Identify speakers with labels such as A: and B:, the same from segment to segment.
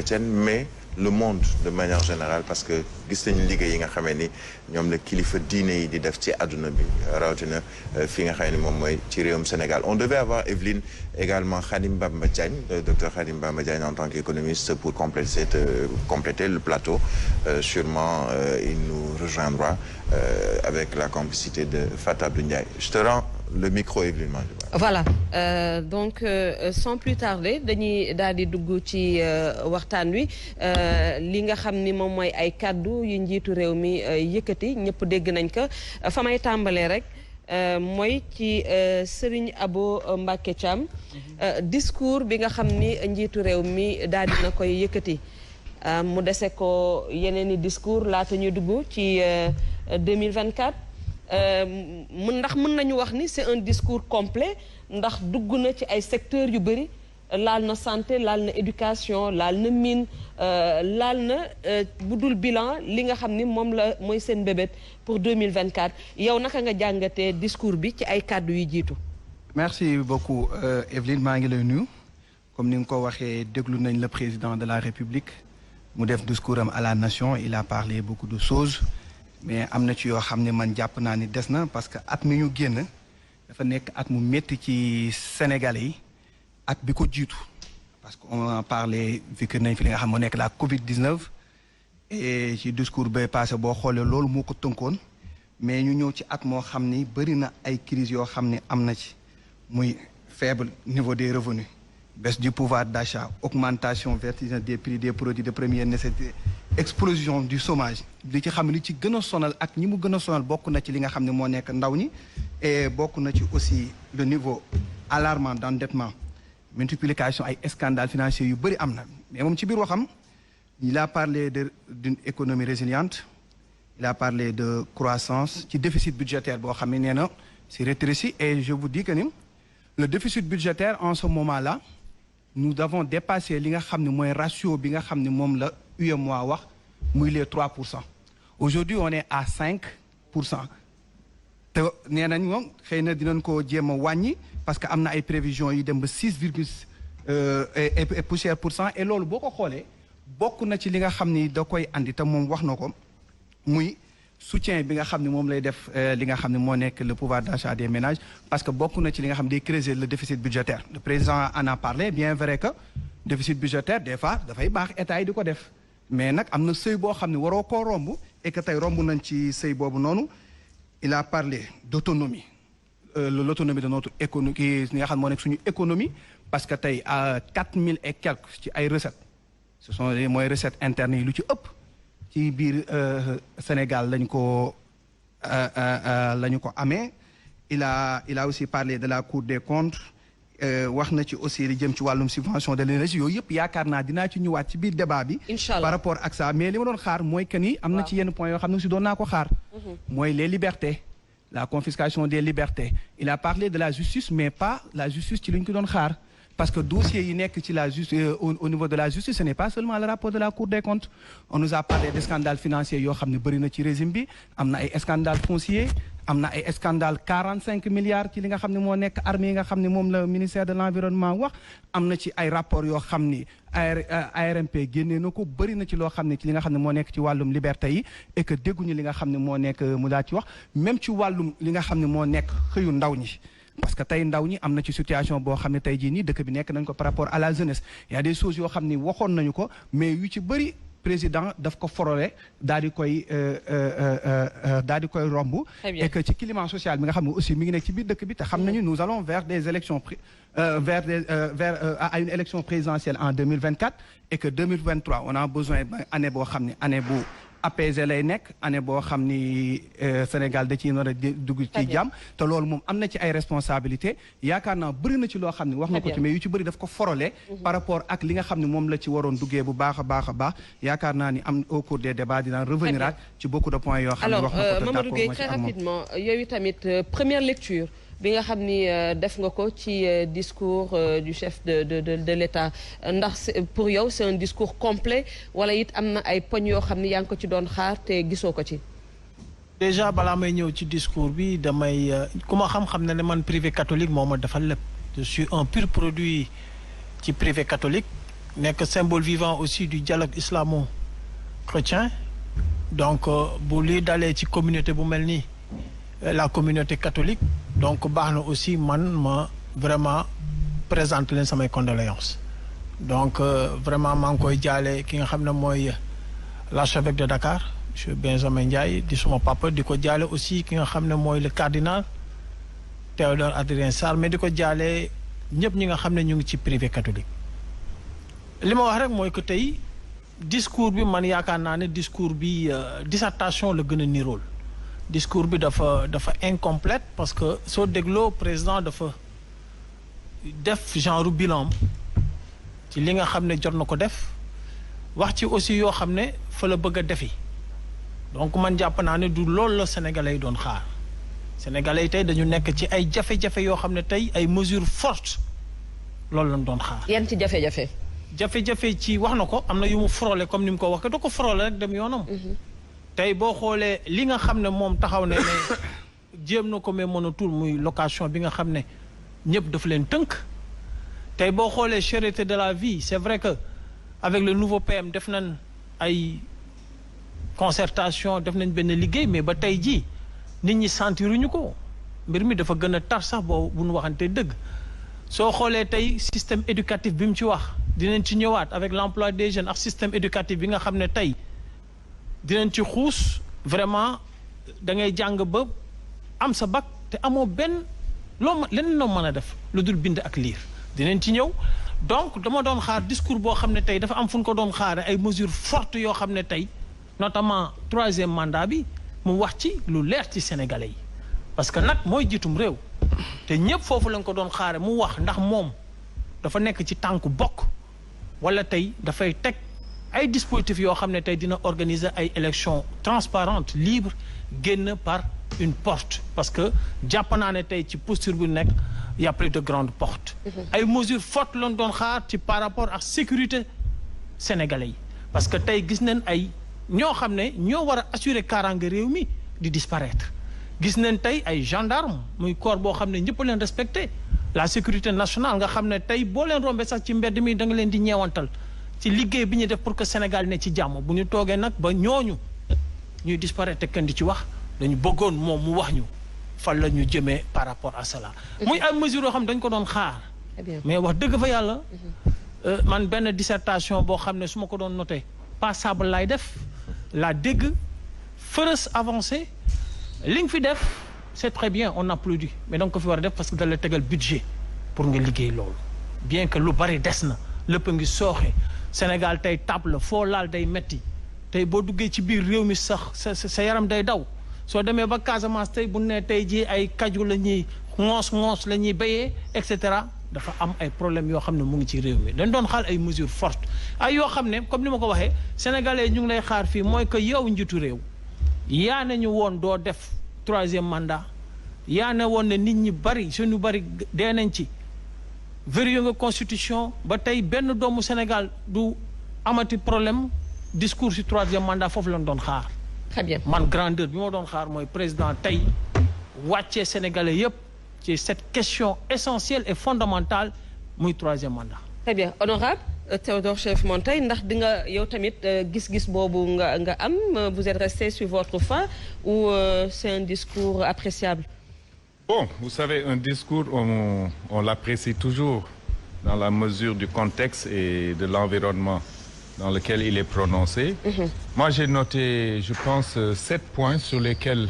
A: chrétienne mais le monde de manière générale parce que gis nañu liggéey yi nga xamee ni ñoom la kilifa diine yi di def ci àdduna bi rawatina fi nga xam ne moom mooy ci réewum Sénégal. On devait avoir Evelyne également Khadim Bamba Diagne, docteur Khadim Bamba Diagne en tant qu'économiste pour compléter le plateau. Sûrement il nous rejoindra avec la complicité de Fatou Abdou Ndiaye. Je te rends le micro, Evelyne Mandiouba.
B: Voilà donc sans plus tarder dañuy daal di dugg ci waxtaan wi li nga xam ni moom mooy ay kàddu yu njiitu réew mi yëkkati ñëpp dégg nañ ko fa may tàmbalee rek mooy ci Serigne Abo Mbacké Thiam discours bi nga xam ni njiitu réew mi daal dina koy yëkkati mu dese ko yeneen i discours laata ñuy dugg ci 2024 ndax mën nañu wax ni c'est un discours complet ndax dugg na ci ay secteurs yu bëri laal na santé laal na éducation laal na mine laal na bu dul bilan li nga xam ni moom la mooy seen bébét pour 2024 yow naka nga jàngatee discours bi ci ay kàddu yu jiitu.
C: merci beaucoup Evelyne maa ngi lay nuyu comme ni nga ko waxee déglu nañ le président de la République mu def discours am à la nation il a parlé beaucoup de choses. mais am na ci yoo xam ne man jàpp naa ni des na parce que at mi ñu génn dafa nekk at mu métti ci Sénégalais yi at bi ko jiitu parce que on a parlé vécu nañ fi li nga xam moo nekk la Covid-19 et ci discours bay passé boo xoolee loolu moo ko tënkoon mais ñu ñëw ci at moo xam ni bëri na ay crises yoo xam ne am na ci muy faible niveau des revenus baisse du pouvoir d'achat augmentation vertigineuse des prix des produits de première nécessité explosion du chômage li ci xam ne li ci gën a sonal ak ñi mu gën a sonal bokk na ci li nga xam ne moo nekk ndaw ñi et bokk na ci aussi le niveau alarmant d'endettement multiplication ay scandales financiers yu bëri am na mais moom ci biir waxam il a parlé d'une économie résiliente il a parlé de croissance ci déficit budgétaire boo xam ne nee na c'est rétréci et je vous dis que ni le déficit budgétaire en ce moment-là nous avons dépassé li nga xam ne mooy ratio bi nga xam ne moom la UEMOA wax muy les 3%. Aujourd'hui on est à 5%. te nee nañ moom xëy na dinañ ko jéem a wàññi parce que am na ay prévisions yi dem ba 6 et poussière pour cent et loolu boo ko xoolee bokk na ci li nga xam ni da koy andi te moom wax na ko muy soutien bi nga xam ne moom lay def li nga xam ne moo nekk le pouvoir d'achat des ménages parce que bokk na ci li nga xam ne day creuser le déficit budgétaire le président en a parlé bien vrai que déficit budgétaire des fois dafay baax état yi di ko def mais nag am na seuil boo xam ne waroo koo romb et que tey romb nañ ci seuil boobu noonu il a parlé d'autonomie l'autonomie de notre économie ki nga xam ne moo nekk suñu économie parce que tey à 4000 et quelques ci ay recettes ce sont les mooy recettes internes yi lu ci ëpp ci biir Sénégal lañ ko amee il a aussi parlé de la Cour des comptes wax na ci aussi li jëm ci wàllum subvention de l'énergie yooyu yëpp yaakaar naa dinaa ci ñëwaat ci biir débat bi par rapport ak ça mais li ma doon xaar mooy que ni am na ci yenn points yoo xam ne si doon naa ko xaar mooy les libertés la confiscation des libertés il a parlé de la justice mais pas la justice ci li ñu ko doon xaar parce que dossier yi nekk ci la justice au niveau de la justice ce n'est pas seulement le rapport de la Cour des comptes on nous a parlé des scandales financiers yoo xam ne bëri na ci régime bi am na ay scandales fonciers am na ay scandales 45 milliards ci li nga xam ne moo nekk armée yi nga xam ne moom la ministère de l'environnement wax am na ci ay rapports yoo xam ni ARMP génnee na ko bëri na ci loo xam ne ci li nga xam ne moo nekk ci wàllum liberté yi et que dégguñu li nga xam ne moo nekk mu daa ci wax même ci wàllum li nga xam ne moo nekk xëyu ndaw ñi parce que tey ndaw ñi am na ci situation boo xam ne tey jii nii dëkk bi nekk nañ ko par rapport à la jeunesse il y a des choses yoo xam ni waxoon nañu ko mais yu ci bëri président daf ko forole daal di koy romb et que ci climat social bi nga xam ne aussi mi ngi nekk ci biir dëkk bi te xam nañu nous allons vers des élections à une élection présidentielle en 2024 et que 2023 on a besoin année boo xam ne année bu apaisé lay nekk année boo xam ni Sénégal da ciy nar a dugg ci jàmm te loolu moom am na ci ay responsabilités yaakaar naa bëri na ci loo xam ne wax na ko ci mais yu ci bëri daf ko forole par rapport ak li nga xam ne moom la ci waroon duggee bu baax a baax a baax yaakaar naa ni am au cours des débats dinaa revenir ak ci beaucoup de points yoo xam ne wax na ko
B: alors Mamadou Gueye très rapidement yooyu tamit première lecture bi nga xam ni def nga ko ci discours du chef de l'État ndax pour yow c'est un discours complet wala it am na ay poñ yoo xam ni yaa ngi ko ci doon xaar te gisoo ko ci.
D: déjà balaa may ñëw ci discours bi damay ku ma xam-xam ne man privé catholique moo ma defal lépp je suis un pur produit ci privé catholique nekk symbole vivant aussi du dialogue islamo-chrétien donc bu lii dalee ci communauté bu mel nii la communauté catholique donc baax na aussi man ma vraiment présente leen samay condoléances donc vraiment maa ngi koy jaale ki nga xam ne mooy l'archevêque de Dakar monsieur Benjamin Ndiaye di suma papa di ko jaale aussi ki nga xam ne mooy le cardinal Théodore Adrien Sarr mais di ko jaale ñëpp ñi nga xam ne ñu ngi ci privé catholique li ma wax rek mooy que tey discours bi man yaakaar naa ne discours bi dissertation la gën a nirool discours bi dafa incomplète parce que soo dégloo président dafa def genre bilan ci li nga xam ne jot na ko def wax ci aussi yoo xam ne fa la bëgg a defi donc man jàpp naa ne du loolu la sénégalais yi doon xaar sénégalais yi tey dañu nekk ci ay jafe-jafe yoo xam ne tey ay mesures fortes loolu lañ doon xaar.
B: yan ci jafe-jafe.
D: jafe-jafe ci wax na ko am na yu mu frôlé comme ni mu ko waxee da ko frôlé rek dem yoonam. tey boo xoolee li nga xam ne moom taxaw ne jéem na ko mais mënatul muy location bi nga xam ne ñëpp daf leen tënk. tey boo xoolee cherté de la vie c'est vrai que avec le nouveau PM def nañ ay concertation def nañ benn liggéey mais ba tey jii nit ñi sentiruñu ko mbir mi dafa gën a tar sax boo bu ñu waxante dëgg soo xoolee tey système éducatif bi mu ci wax dinañ ci ñëwaat avec l'emploi des jeunes ak système éducatif bi nga xam ne tey dinañ ci xuus vraiment da ngay jàng ba am sa bac te amoo benn loo leneen loo mën a def lu dul bind ak lire dinañ ci ñëw donc dama doon xaar discours boo xam ne tey dafa am fu ñu ko doon xaare ay mesures fortes yoo xam ne tey notamment 3e mandat bi mu wax ci lu leer ci sénégalais yi parce que nag mooy jiitum réew te ñëpp foofu lañ ko doon xaare mu wax ndax moom dafa nekk ci tànku bokk wala tey dafay teg ay dispositifs yoo xam ne tey dina organiser ay élections transparentes libres génn par une porte parce que jàpp naa ne tey ci posture bu nekk y a plus de grandes portes. ay mesures fortes lañ doon xaar ci par rapport ak sécurité sénégalais yi parce que tey gis nañ ay ñoo xam ne ñoo war a assurer kaaraange réew mi di disparaître gis nañ tey ay gendarmes muy corps boo xam ne ñëpp leen respecté la sécurité nationale nga xam ne tey boo leen rombee sax ci mbedd mi da nga leen di ñeewantal ci liggéey bi ñu def pour que Sénégal ne ci jàmm bu ñu toogee nag ba ñooñu ñuy disparaître te kenn di ci wax dañu bëggoon moom mu wax ñu fan la ñu jëmee par rapport à cela. muy ay mesures yoo xam ne dañ ko doon xaar. mais wax dëgg fa yàlla. man benn dissertation boo xam ne su ma ko doon noté passable laay def la dégg fërës avancé li nga fi def c'est très bien on applaudit mais donc ko fi war a def parce que da la tegal budget pour nga liggéey loolu bien que lu bari des na lépp a ngi sooxe Sénégal tey table foo laal day metti tey boo duggee ci biir réew mi sax sa yaram day daw soo demee ba Casamance tey bu ne tey jii ay kaju la ñuy ngoos la ñuy béyee et cetera dafa am ay problèmes yoo xam ne mu ngi ci réew mi dañ doon xaar ay mesures fortes ay yoo xam ne comme ni ma ko waxee sénégalais ñu ngi lay xaar fii mooy que yow njiitu réew yaa nañu woon doo def 3e mandat yaa ne woon ne nit ñi bari suñu bari dee nañ ci vérifié nga constitution ba tey benn doomu Sénégal du amati problème discours ci 3e mandat foofu lañ doon xaar.
B: Très bien.
D: man grandeur bi ma doon xaar mooy président tey wàccee sénégalais yépp ci cette question essentielle et fondamentale muy 3e mandat.
B: Très bien honorable Théodore Chérif Monteil ndax di nga yow tamit gis-gis boobu nga am vous êtes resté sur votre faim ou c'est un discours appréciable?
E: Bon, vous savez, un discours, on l'apprécie toujours dans la mesure du contexte et de l'environnement dans lequel il est prononcé. Moi, j'ai noté, je pense, 7 points sur lesquels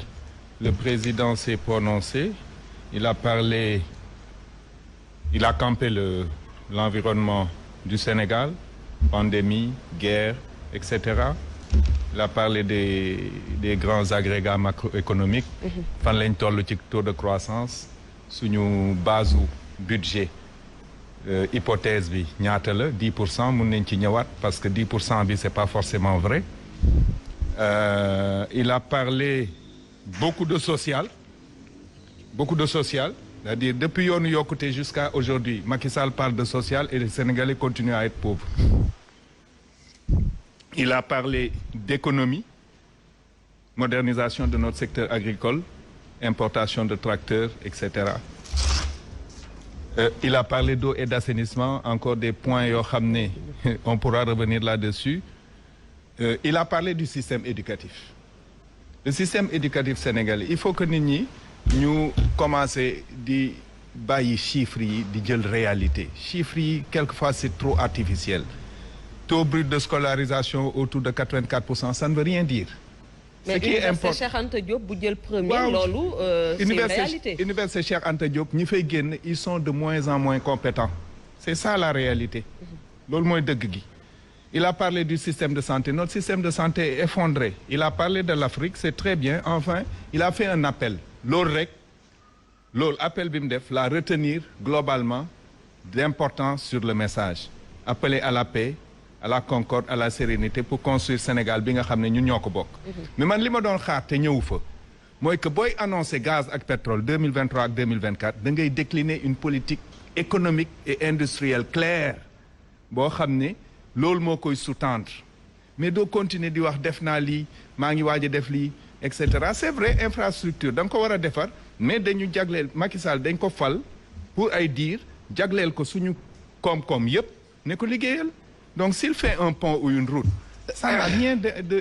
E: le président s'est prononcé. Il a parlé, il a campé l'environnement du Sénégal, pandémie, guerre, etc. Il a parlé des grands agrégats macroéconomiques. fan lañ toll ci taux de croissance suñu base budget hypothèse bi ñaata la 10% mun nañ ci ñëwaat parce que 10% bi c'est pas forcément vrai. Il a parlé beaucoup de social, c'est-à-dire depuis yoonu yokkute jusqu'à aujourd'hui Macky Sall parle de social et les Sénégalais continuent à être pauvres. Il a parlé d'économie, modernisation de notre secteur agricole, importation de tracteurs, etc. Il a parlé d'eau et d'assainissement, encore des points yoo xam ne on pourra revenir là-dessus. Il a parlé du système éducatif. Le système éducatif sénégalais, il faut que nit ñi ñu commencer di bàyyi chiffres yi di jël réalité. Chiffres yi quelquefois c'est trop artificiel. Taux brut de scolarisation autour de 84%, ça ne veut rien dire.
B: Mais Université Cheikh Anta Diop bu jël premier loolu c'est une réalité.
E: Université Cheikh Anta Diop ñi fay génn ils sont de moins en moins compétents. C'est ça la réalité. Loolu mooy dëgg gi. Il a parlé du système de santé. Notre système de santé est effondré. Il a parlé de l'Afrique, c'est très bien. Enfin, il a fait un appel. Loolu rek loolu appel bi mu def la retenir globalement d'importance sur le message. Appeler à la paix, à la concorde, à la sérénité pour construire Sénégal bi nga xam ne ñun ñoo ko bokk. Mais man li ma doon xaar te ñëw fa mooy que booy annoncer gaz ak pétrole 2023 ak 2024 da ngay décliner une politique économique et industrielle claire boo xam ne loolu moo koy sous-tendre mais doo continuer di wax def naa lii maa ngi waaj a def lii et cetera c'est vrai infrastructure da nga ko war a defar mais dañu jagleel Macky Sall dañ ko fal pour ay diir jagleel ko suñu koom-koom yépp ne ko liggéeyal donc s'il fait un pont ou une route ça n'a rien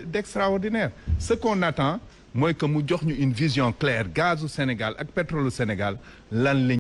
E: d'extraordinaire ce qu'on attend mooy que mu jox ñu une vision claire gaz au Sénégal ak pétrole au Sénégal lan lañ